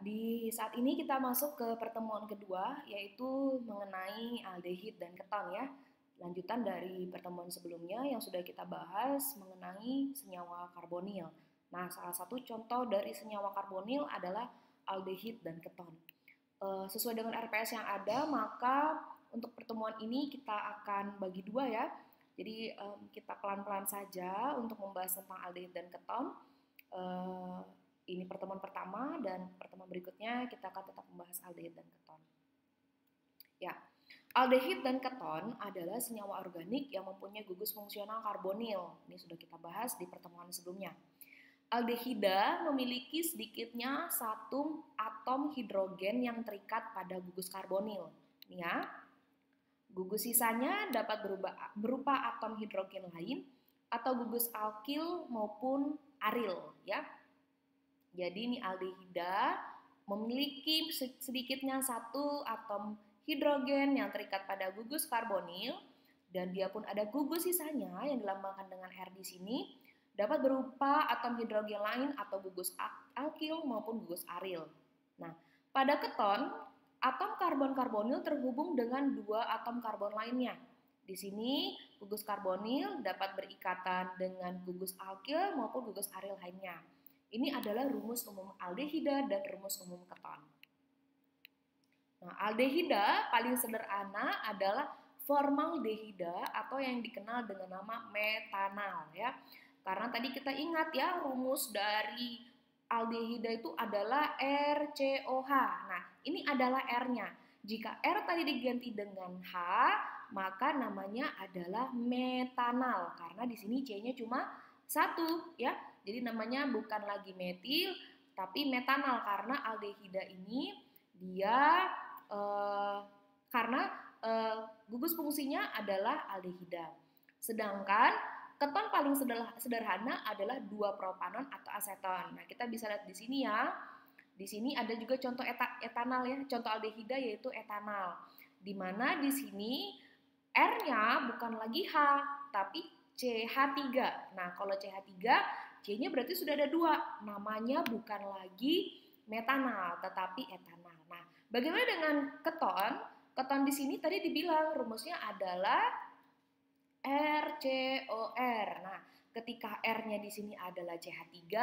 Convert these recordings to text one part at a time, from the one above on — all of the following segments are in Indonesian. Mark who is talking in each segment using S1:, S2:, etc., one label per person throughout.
S1: di saat ini kita masuk ke pertemuan kedua, yaitu mengenai aldehid dan keton ya. Lanjutan dari pertemuan sebelumnya yang sudah kita bahas mengenai senyawa karbonil. Nah, salah satu contoh dari senyawa karbonil adalah aldehid dan keton. Sesuai dengan RPS yang ada, maka untuk pertemuan ini kita akan bagi dua ya. Jadi kita pelan-pelan saja untuk membahas tentang aldehid dan keton. Ini pertemuan pertama dan pertemuan berikutnya kita akan tetap membahas aldehid dan keton. Ya, aldehid dan keton adalah senyawa organik yang mempunyai gugus fungsional karbonil. Ini sudah kita bahas di pertemuan sebelumnya. Aldehida memiliki sedikitnya satu atom hidrogen yang terikat pada gugus karbonil. Ini ya. Gugus sisanya dapat berupa atom hidrogen lain atau gugus alkil maupun aril ya. Jadi ini aldehida memiliki sedikitnya satu atom hidrogen yang terikat pada gugus karbonil dan dia pun ada gugus sisanya yang dilambangkan dengan R di sini dapat berupa atom hidrogen lain atau gugus alkil maupun gugus aril. Nah, pada keton atom karbon karbonil terhubung dengan dua atom karbon lainnya. Di sini gugus karbonil dapat berikatan dengan gugus alkil maupun gugus aril lainnya. Ini adalah rumus umum aldehida dan rumus umum keton. Nah, aldehida paling sederhana adalah formaldehida atau yang dikenal dengan nama metanal ya. Karena tadi kita ingat ya rumus dari aldehida itu adalah RCOH. Nah, ini adalah R-nya. Jika R tadi diganti dengan H, maka namanya adalah metanal karena di sini C-nya cuma satu ya. Jadi namanya bukan lagi metil tapi metanal karena aldehida ini dia karena gugus fungsinya adalah aldehida. Sedangkan keton paling sederhana adalah 2-propanon atau aseton. Nah, kita bisa lihat di sini ya. Di sini ada juga contoh etanal ya, contoh aldehida yaitu etanal. Di mana di sini R-nya bukan lagi H, tapi CH3. Nah, kalau CH3, C-nya berarti sudah ada 2. Namanya bukan lagi metanal, tetapi etanal. Nah, bagaimana dengan keton? Keton di sini tadi dibilang rumusnya adalah RCOR. Nah, ketika R-nya di sini adalah CH3,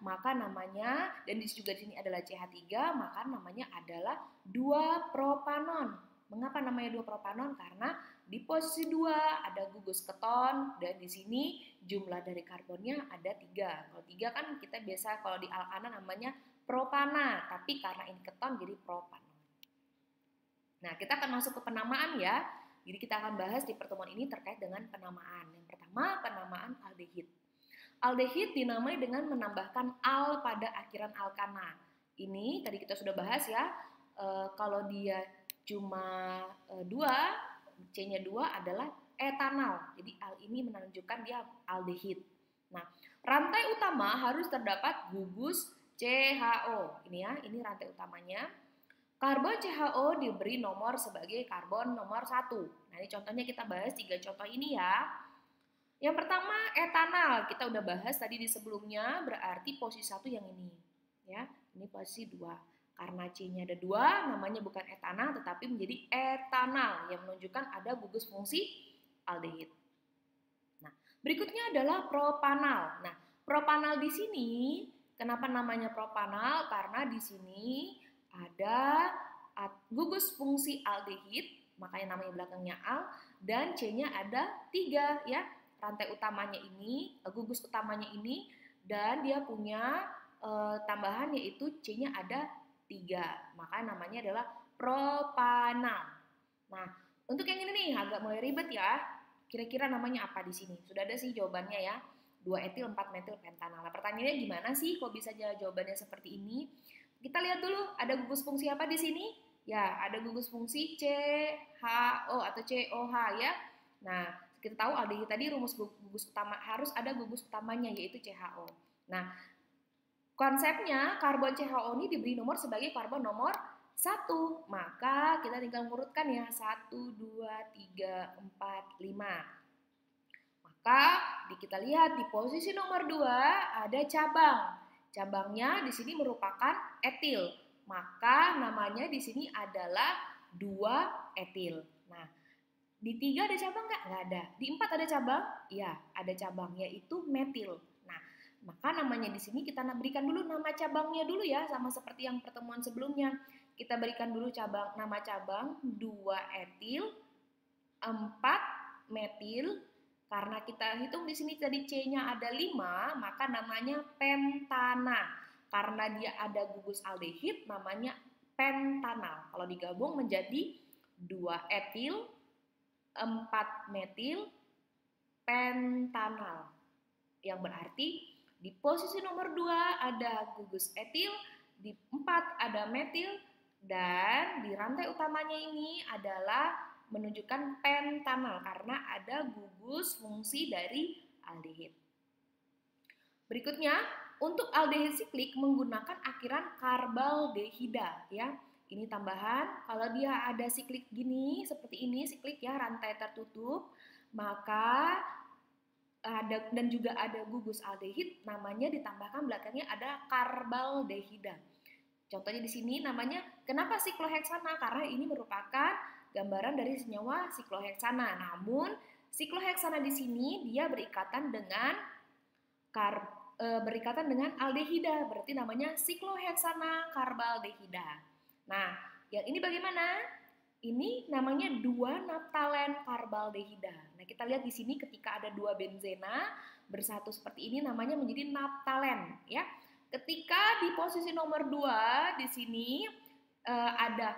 S1: maka namanya dan juga di sini adalah CH3, maka namanya adalah 2-propanon. Mengapa namanya 2-propanon? Karena di posisi 2 ada gugus keton dan di sini jumlah dari karbonnya ada 3. Kalau 3 kan kita biasa kalau di alkana namanya propana, tapi karena ini keton jadi propanon. Nah, kita akan masuk ke penamaan ya. Jadi kita akan bahas di pertemuan ini terkait dengan penamaan. Yang pertama, penamaan aldehid. Aldehid dinamai dengan menambahkan al pada akhiran alkana. Ini tadi kita sudah bahas ya. Kalau dia cuma 2, C-nya 2 adalah etanal. Jadi al ini menunjukkan dia aldehid. Nah, rantai utama harus terdapat gugus CHO. Ini ya, ini rantai utamanya. Karbon CHO diberi nomor sebagai karbon nomor 1. Nah, ini contohnya kita bahas 3 contoh ini ya. Yang pertama etanal, kita udah bahas tadi di sebelumnya, berarti posisi 1 yang ini. Ya, ini posisi 2. Karena C-nya ada 2, namanya bukan etanal tetapi menjadi etanal yang menunjukkan ada gugus fungsi aldehid. Nah, berikutnya adalah propanal. Nah, propanal di sini kenapa namanya propanal? Karena di sini ada gugus fungsi aldehid, makanya namanya belakangnya al, dan C-nya ada 3 ya. Rantai utamanya ini, gugus utamanya ini, dan dia punya tambahan yaitu C-nya ada 3. Maka namanya adalah propanal. Nah, untuk yang ini nih agak mulai ribet ya. Kira-kira namanya apa di sini? Sudah ada sih jawabannya ya. 2 etil 4 metil pentanal. Nah, pertanyaannya gimana sih kok bisa jawabannya seperti ini? Kita lihat dulu ada gugus fungsi apa di sini? Ya, ada gugus fungsi CHO atau COH ya. Nah, kita tahu aldehid tadi rumus gugus utama harus ada gugus utamanya yaitu CHO. Nah, konsepnya karbon CHO ini diberi nomor sebagai karbon nomor 1. Maka kita tinggal mengurutkan ya 1, 2, 3, 4, 5. Maka kita lihat di posisi nomor 2 ada cabang. Cabangnya di sini merupakan etil. maka namanya di sini adalah 2-etil. Nah, di 3 ada cabang nggak? Nggak ada. Di 4 ada cabang? Iya, ada cabang, yaitu metil. Nah, maka namanya di sini kita berikan dulu nama cabangnya dulu ya, sama seperti yang pertemuan sebelumnya. Kita berikan dulu nama cabang 2-etil, 4-metil. Karena kita hitung di sini tadi C-nya ada 5, maka namanya pentana. Karena dia ada gugus aldehid, namanya pentanal. Kalau digabung menjadi 2-etil, 4-metil, pentanal. Yang berarti di posisi nomor 2 ada gugus etil, di 4 ada metil, dan di rantai utamanya ini adalah menunjukkan pentanal karena ada gugus fungsi dari aldehid. Berikutnya, untuk aldehid siklik menggunakan akhiran karbaldehida ya. Ini tambahan, kalau dia ada siklik gini, seperti ini siklik ya, rantai tertutup, maka ada dan juga ada gugus aldehid, namanya ditambahkan belakangnya ada karbaldehida. Contohnya di sini namanya kenapa sikloheksana? Karena ini merupakan gambaran dari senyawa sikloheksana. Namun sikloheksana di sini dia berikatan dengan aldehida, berarti namanya sikloheksana karbaldehida. Nah, yang ini bagaimana? Ini namanya 2-naftalen karbaldehida. Nah, kita lihat di sini ketika ada 2 benzena bersatu seperti ini namanya menjadi naftalen ya. Ketika di posisi nomor 2 di sini ada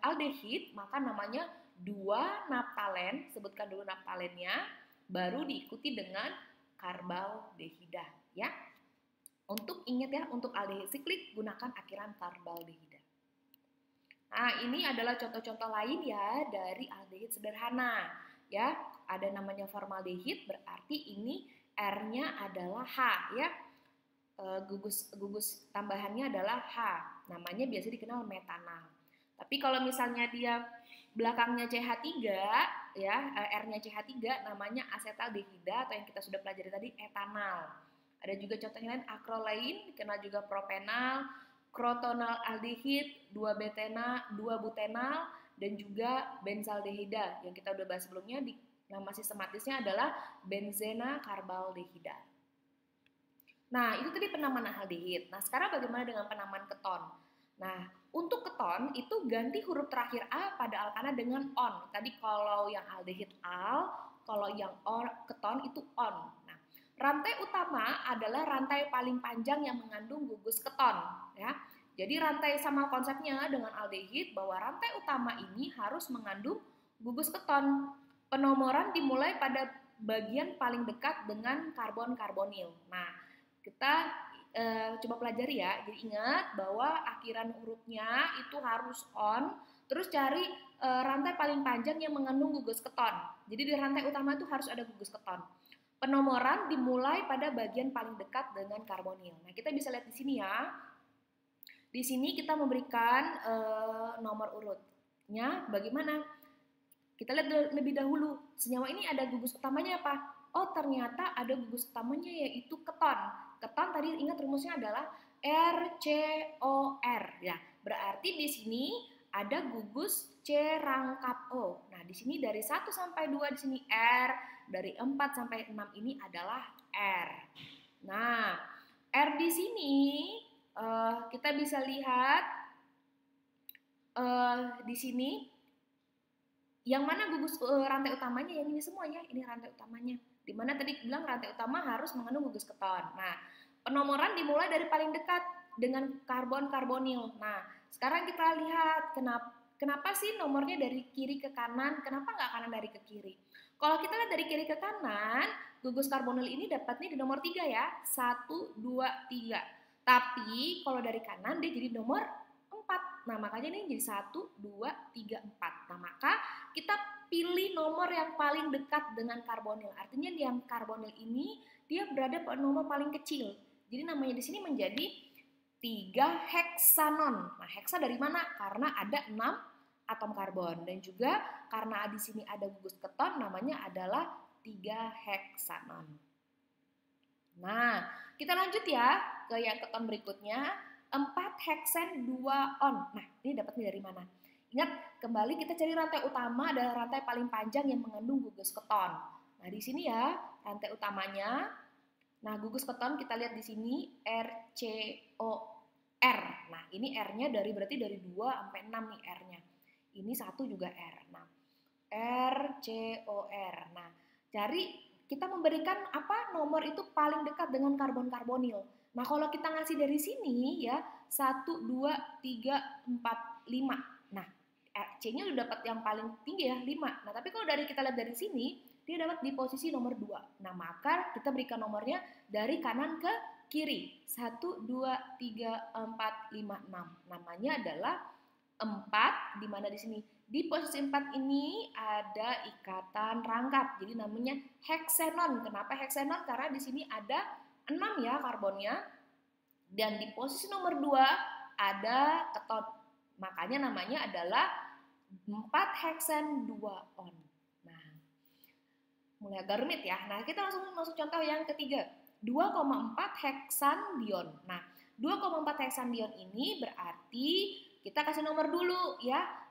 S1: aldehid, maka namanya 2-naftalen, sebutkan dulu naftalennya, baru diikuti dengan karbaldehida ya. Untuk ingat ya, untuk aldehid siklik gunakan akhiran karbaldehida. Nah, ini adalah contoh-contoh lain ya dari aldehid sederhana ya. Ada namanya formaldehid, berarti ini R-nya adalah H ya. Gugus tambahannya adalah H, namanya biasa dikenal metanal. Tapi kalau misalnya dia belakangnya CH3 ya, R-nya CH3 namanya asetaldehida atau yang kita sudah pelajari tadi etanal. Ada juga contohnya lain akrolain, dikenal juga propenal, krotonal aldehid, 2-betena, 2-butenal, dan juga benzaldehida yang kita udah bahas sebelumnya. Nama sistematisnya adalah benzena karbaldehida. Nah, itu tadi penamaan aldehid. Nah, sekarang bagaimana dengan penamaan keton? Nah, untuk keton itu ganti huruf terakhir A pada alkana dengan on. Tadi kalau yang aldehid al, kalau yang keton itu on. Nah, rantai utama adalah rantai paling panjang yang mengandung gugus keton, ya. Jadi rantai sama konsepnya dengan aldehid bahwa rantai utama ini harus mengandung gugus keton. Penomoran dimulai pada bagian paling dekat dengan karbon-karbonil. Nah, kita coba pelajari ya. Jadi ingat bahwa akhiran hurufnya itu harus on, terus cari rantai paling panjang yang mengandung gugus keton. Jadi di rantai utama itu harus ada gugus keton. Penomoran dimulai pada bagian paling dekat dengan karbonil. Nah, kita bisa lihat di sini ya. Di sini kita memberikan nomor urutnya bagaimana? Kita lihat lebih dahulu. Senyawa ini ada gugus utamanya apa? Oh, ternyata ada gugus utamanya yaitu keton. Keton tadi ingat rumusnya adalah RCOR ya. Berarti di sini ada gugus C rangkap O. Nah, di sini dari 1 sampai 2 di sini R, dari 4 sampai 6 ini adalah R. Nah, R di sini kita bisa lihat di sini yang mana gugus rantai utamanya, yang ini semuanya, ini rantai utamanya. Dimana tadi bilang rantai utama harus mengandung gugus keton. Nah, penomoran dimulai dari paling dekat dengan karbon-karbonil. Nah, sekarang kita lihat kenapa sih nomornya dari kiri ke kanan, kenapa nggak kanan dari ke kiri? Kalau kita lihat dari kiri ke kanan, gugus karbonil ini dapatnya di nomor 3 ya, 1, 2, 3. Tapi kalau dari kanan dia jadi nomor 4. Nah, makanya ini jadi 1, 2, 3, 4. Nah, maka kita pilih nomor yang paling dekat dengan karbonil. Artinya yang karbonil ini dia berada pada nomor paling kecil. Jadi namanya di sini menjadi 3 heksanon. Nah, heksa dari mana? Karena ada 6 atom karbon dan juga karena di sini ada gugus keton namanya adalah 3 heksanon. Nah, kita lanjut ya ke yang keton berikutnya. 4 heksen 2 on. Nah, ini dapatnya dari mana? Ingat, kembali kita cari rantai utama adalah rantai paling panjang yang mengandung gugus keton. Nah, di sini ya, rantai utamanya. Nah, gugus keton kita lihat di sini RCOR. Nah, ini R-nya berarti dari 2 sampai 6 nih R-nya. Ini 1 juga R. Nah, RCOR. Nah, kita memberikan nomor itu paling dekat dengan karbon-karbonil. Nah, kalau kita ngasih dari sini ya 1, 2, 3, 4, 5. Nah, C-nya udah dapat yang paling tinggi ya 5. Nah, tapi kalau kita lihat dari sini, dia dapat di posisi nomor 2. Nah, maka kita berikan nomornya dari kanan ke kiri. 1, 2, 3, 4, 5, 6. Namanya adalah 4, di mana di sini? Di posisi 4 ini ada ikatan rangkap. Jadi namanya heksenon. Kenapa heksenon? Karena di sini ada 6 ya karbonnya. Dan di posisi nomor 2 ada keton. Makanya namanya adalah 4 heksen 2 on. Nah, mulai agak rumit ya. Nah, kita langsung masuk contoh yang ketiga. 2,4 heksandion. Nah, 2,4 heksandion ini berarti kita kasih nomor dulu ya.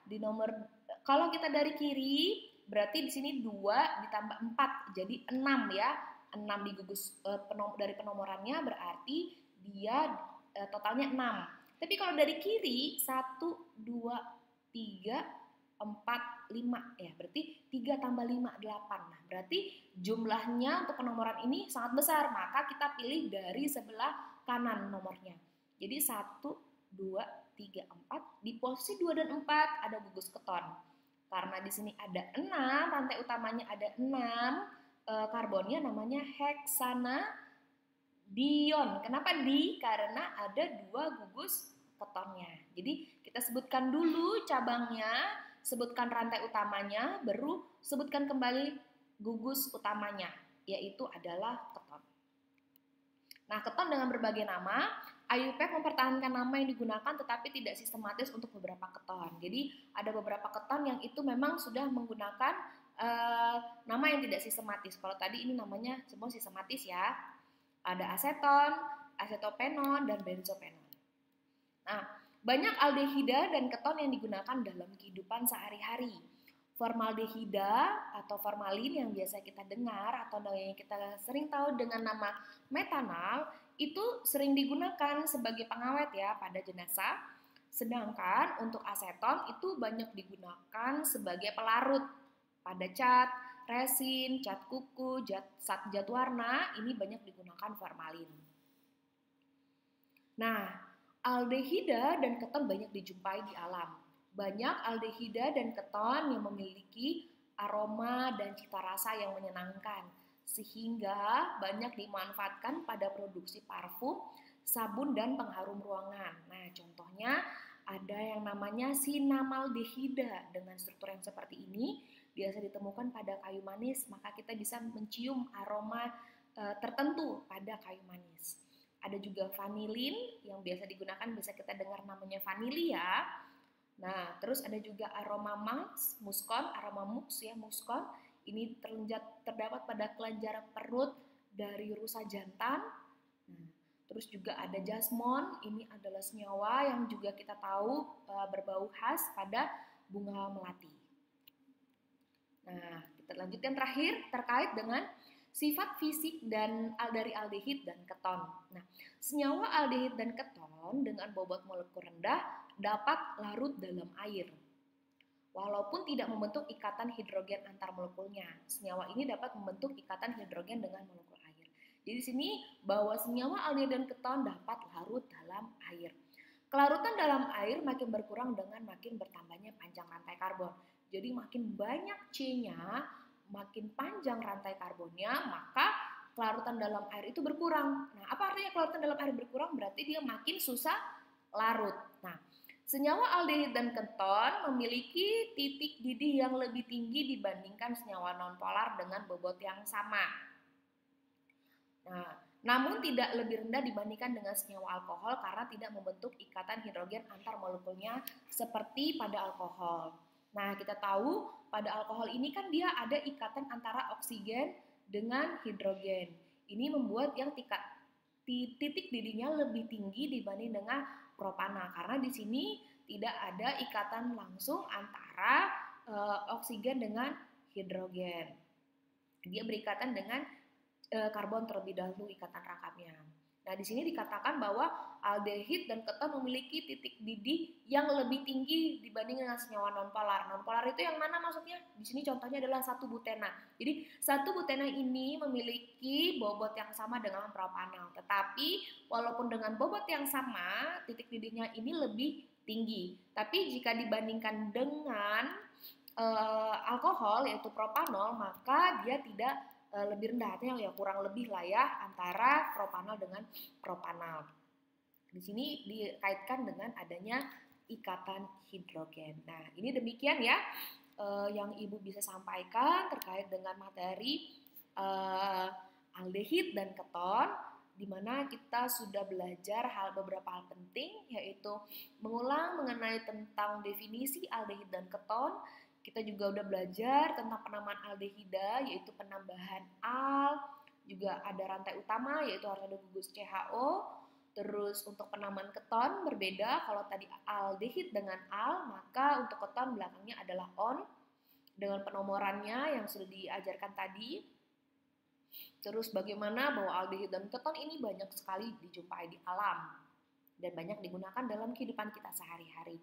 S1: Kalau kita dari kiri berarti di sini 2 ditambah 4 jadi 6 ya. 6 di gugus dari penomorannya berarti dia totalnya 6. Tapi kalau dari kiri 1, 2, 3, 4, 5 ya, berarti 3 tambah 5, 8. Nah, berarti jumlahnya untuk penomoran ini sangat besar, maka kita pilih dari sebelah kanan nomornya. Jadi 1, 2, 3, 4, di posisi 2 dan 4 ada gugus keton. Karena di sini ada 6, rantai utamanya ada 6, karbonnya namanya heksanadion. Kenapa di? Karena ada 2 gugus ketonnya. Jadi kita sebutkan dulu cabangnya, sebutkan rantai utamanya, baru sebutkan kembali gugus utamanya, yaitu adalah keton. Nah, keton dengan berbagai nama, IUPAC mempertahankan nama yang digunakan tetapi tidak sistematis untuk beberapa keton. Jadi ada beberapa keton yang itu memang sudah menggunakan nama yang tidak sistematis. Kalau tadi ini namanya semua sistematis ya. Ada aseton, asetopenon, dan benzopenon. Nah, banyak aldehida dan keton yang digunakan dalam kehidupan sehari-hari. Formaldehida atau formalin yang biasa kita dengar atau yang kita sering tahu dengan nama metanal itu sering digunakan sebagai pengawet ya pada jenazah. Sedangkan untuk aseton itu banyak digunakan sebagai pelarut pada cat, resin, cat kuku, cat warna, ini banyak digunakan formalin. Nah, aldehida dan keton banyak dijumpai di alam. Banyak aldehida dan keton yang memiliki aroma dan cita rasa yang menyenangkan, sehingga banyak dimanfaatkan pada produksi parfum, sabun, dan pengharum ruangan. Nah, contohnya ada yang namanya sinamaldehida dengan struktur yang seperti ini, biasa ditemukan pada kayu manis, maka kita bisa mencium aroma tertentu pada kayu manis. Ada juga vanilin yang biasa digunakan, bisa kita dengar namanya vanilia. Nah, terus ada juga aroma muskon, aroma muskon. Ini terdapat pada kelenjar perut dari rusa jantan. Nah, terus juga ada jasmon, ini adalah senyawa yang juga kita tahu berbau khas pada bunga melati. Nah, kita lanjutkan terakhir terkait dengan sifat fisik dari aldehid dan keton. Nah, senyawa aldehid dan keton dengan bobot molekul rendah dapat larut dalam air. Walaupun tidak membentuk ikatan hidrogen antar molekulnya, senyawa ini dapat membentuk ikatan hidrogen dengan molekul air. Jadi di sini bahwa senyawa aldehid dan keton dapat larut dalam air. Kelarutan dalam air makin berkurang dengan makin bertambahnya panjang rantai karbon. Jadi makin banyak C-nya, makin panjang rantai karbonnya, maka kelarutan dalam air itu berkurang. Nah, apa artinya kelarutan dalam air berkurang? Berarti dia makin susah larut. Nah, senyawa aldehid dan keton memiliki titik didih yang lebih tinggi dibandingkan senyawa nonpolar dengan bobot yang sama. Nah, namun tidak lebih rendah dibandingkan dengan senyawa alkohol karena tidak membentuk ikatan hidrogen antar molekulnya seperti pada alkohol. Nah, kita tahu pada alkohol ini kan dia ada ikatan antara oksigen dengan hidrogen. Ini membuat yang titik didihnya lebih tinggi dibanding dengan propana karena di sini tidak ada ikatan langsung antara oksigen dengan hidrogen. Dia berikatan dengan karbon terlebih dahulu ikatan rangkapnya. Nah, di sini dikatakan bahwa aldehid dan keton memiliki titik didih yang lebih tinggi dibanding dengan senyawa nonpolar. Nonpolar itu yang mana maksudnya? Di sini contohnya adalah 1-butena. Jadi 1-butena ini memiliki bobot yang sama dengan propanal. Tetapi walaupun dengan bobot yang sama, titik didihnya ini lebih tinggi. Tapi jika dibandingkan dengan alkohol yaitu propanol, maka dia tidak lebih rendah, artinya ya kurang lebih lah ya antara propanol dengan propanal. Di sini dikaitkan dengan adanya ikatan hidrogen. Nah, ini demikian ya yang Ibu bisa sampaikan terkait dengan materi aldehid dan keton, di mana kita sudah belajar beberapa hal penting, yaitu mengulang mengenai tentang definisi aldehid dan keton. Kita juga udah belajar tentang penamaan aldehida, yaitu penambahan al, juga ada rantai utama, yaitu harus ada gugus CHO. Terus untuk penamaan keton berbeda, kalau tadi aldehid dengan al, maka untuk keton belakangnya adalah on, dengan penomorannya yang sudah diajarkan tadi. Terus bagaimana bahwa aldehid dan keton ini banyak sekali dijumpai di alam, dan banyak digunakan dalam kehidupan kita sehari-hari.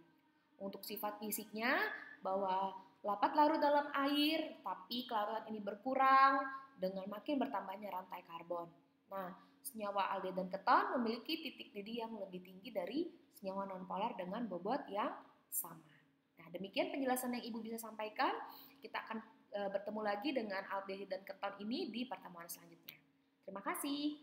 S1: Untuk sifat fisiknya, bahwa lapat larut dalam air, tapi kelarutan ini berkurang dengan makin bertambahnya rantai karbon. Nah, senyawa aldehid dan keton memiliki titik didih yang lebih tinggi dari senyawa nonpolar dengan bobot yang sama. Nah, demikian penjelasan yang Ibu bisa sampaikan. Kita akan bertemu lagi dengan aldehid dan keton ini di pertemuan selanjutnya. Terima kasih.